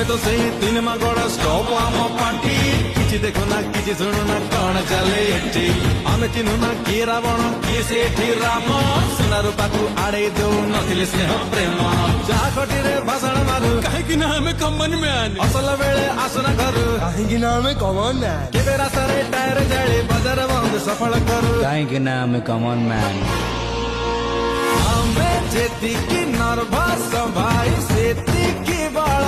तो सही तीन मागड़ स्टॉप आम पार्टी किसी देखो ना किसी सुनो ना कौन चले एठी आमे चिन्हु ना किए रावण किए सेठी राम सुना रूपा को आड़े दो नथिले स्नेह प्रेम जहा खटिरे भाषण मारू कहीं ना हमें कॉमन मैन असल बेले आसना घर कहीं ना हमें कॉमन मैन केबे रास्तारे टायर जाले बाजार बंद सफल करू कहीं ना हमें कॉमन मैन आमे जेतिकी नर्भस भाई सेतिकी बड़